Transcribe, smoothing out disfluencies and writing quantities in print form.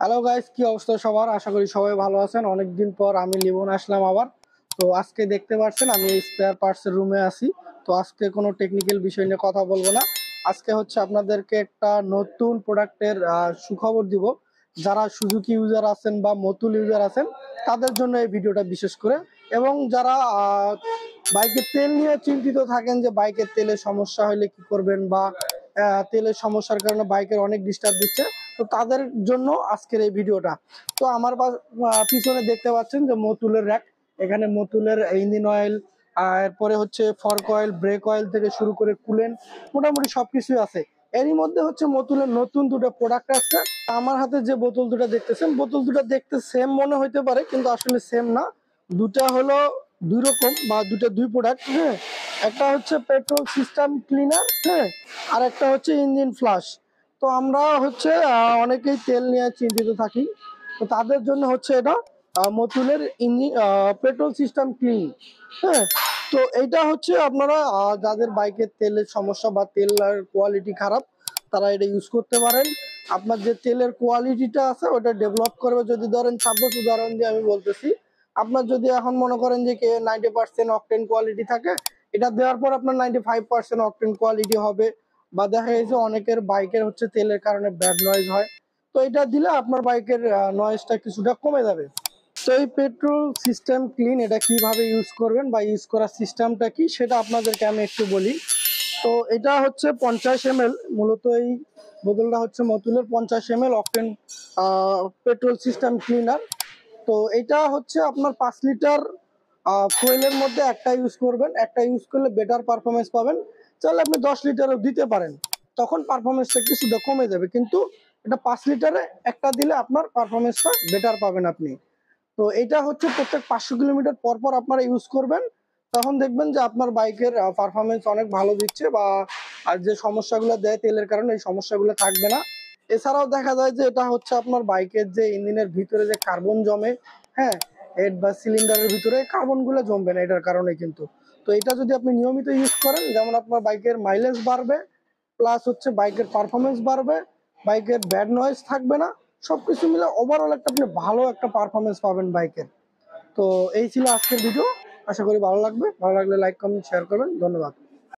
Hello guys, কি অবস্থা সবার? আশা করি সবাই ভালো আছেন। অনেকদিন পর আমি লিমন আসলাম আবার। তো আজকে দেখতে পাচ্ছেন আমি স্পেয়ার পার্টসের রুমে আছি। তো আজকে কোনো টেকনিক্যাল বিষয় নিয়ে কথা বলবো না। আজকে হচ্ছে আপনাদেরকে একটা নতুন প্রোডাক্টের সুখবর দিব। যারা সুজুকি ইউজার আছেন বা মতুল ইউজার আছেন তাদের জন্য এই ভিডিওটা বিশেষ করে। এবং যারা বাইকের তেল নিয়ে চিন্তিত থাকেন যে বাইকের তেলের সমস্যা হলে কি করবেন, বা তেলের সমস্যার কারণে বাইকের অনেক ডিস্টার্ব দিচ্ছে, তো তাদের জন্য আজকের এই ভিডিওটা। তো আমার পিছনে দেখতে পাচ্ছেন যে মতুলের র্যাক। এখানে মতুলের ইঞ্জিন অয়েল, এরপরে হচ্ছে ফর্ক অয়েল, ব্রেক অয়েল থেকে শুরু করে কুলেন, মোটামুটি সবকিছুই আছে। এরই মধ্যে হচ্ছে মতুলের নতুন দুটো প্রোডাক্ট আসছে। আমার হাতে যে বোতল দুটো দেখতেছেন, বোতল দুটো দেখতে সেম মনে হইতে পারে, কিন্তু আসলে সেম না। দুটা হলো দুই রকম, বা দুই প্রোডাক্ট। হ্যাঁ, একটা হচ্ছে পেট্রোল সিস্টেম ক্লিনার, হ্যাঁ, আর একটা হচ্ছে ইঞ্জিন ফ্লাশ। তো আমরা হচ্ছে অনেকেই তেল নিয়ে চিন্তিত থাকি। তো তাদের জন্য হচ্ছে এটা মতুলের ইঞ্জিন পেট্রোল সিস্টেম ক্লিন। হ্যাঁ, তো এইটা হচ্ছে আপনারা যাদের বাইকের তেলের সমস্যা বা তেলের কোয়ালিটি খারাপ, তারা এটা ইউজ করতে পারেন। আপনার যে তেলের কোয়ালিটিটা আছে ওটা ডেভেলপ করবে। যদি ধরেন সাপোজ উদাহরণ দিয়ে আমি বলতেছি, আপনার যদি এখন মনে করেন যে 90% অকটেন কোয়ালিটি থাকে, এটা দেওয়ার পর আপনার 95% অকটেন কোয়ালিটি হবে। বা দেখা গেছে অনেকের বাইকের হচ্ছে তেলের কারণে ব্যাড নয়েজ হয়, তো এটা দিলে আপনার বাইকের নয়েজটা কিছুটা কমে যাবে। তো এই পেট্রোল সিস্টেম ক্লিন এটা কিভাবে ইউজ করবেন বা ইউজ করার সিস্টেমটা কি সেটা আপনাদেরকে আমি একটু বলি। তো এটা হচ্ছে 50 ml, মূলত এই বোতলটা হচ্ছে মতুলের 50 ml octane petrol system cleaner. তো এটা হচ্ছে আপনার 5 লিটার ফুয়েলের মধ্যে একটা ইউজ করবেন। একটা ইউজ করলে বেটার পারফরমেন্স পাবেন। চাইলে আপনি 10 লিটারও দিতে পারেন, তখন পারফরমেন্সটা কিছুটা কমে যাবে। কিন্তু এটা 5 লিটারে একটা দিলে আপনার পারফরমেন্সটা বেটার পাবেন আপনি। তো এটা হচ্ছে প্রত্যেক 500 কিলোমিটার পর পর আপনারা ইউজ করবেন। তখন দেখবেন যে আপনার বাইকের পারফরমেন্স অনেক ভালো দিচ্ছে, বা আর যে সমস্যাগুলো দেয় তেলের কারণে এই সমস্যাগুলো থাকবে না। এছাড়াও দেখা যায় যে এটা হচ্ছে আপনার বাইকের যে ইঞ্জিনের ভিতরে যে কার্বন জমে, হ্যাঁ, হেড বা সিলিন্ডারের ভিতরে কার্বনগুলো জমবে না এটার কারণে কিন্তু। তো এটা যদি আপনি নিয়মিত ইউজ করেন, যেমন আপনার বাইকের মাইলেজ বাড়বে, প্লাস হচ্ছে বাইকের পারফরমেন্স বাড়বে, বাইকের ব্যাড নয়েজ থাকবে না, সবকিছু মিলে ওভারঅল একটা আপনি ভালো একটা পারফরমেন্স পাবেন বাইকের। তো এই ছিল আজকের ভিডিও। আশা করি ভালো লাগবে। ভালো লাগলে লাইক, কমেন্ট, শেয়ার করবেন। ধন্যবাদ।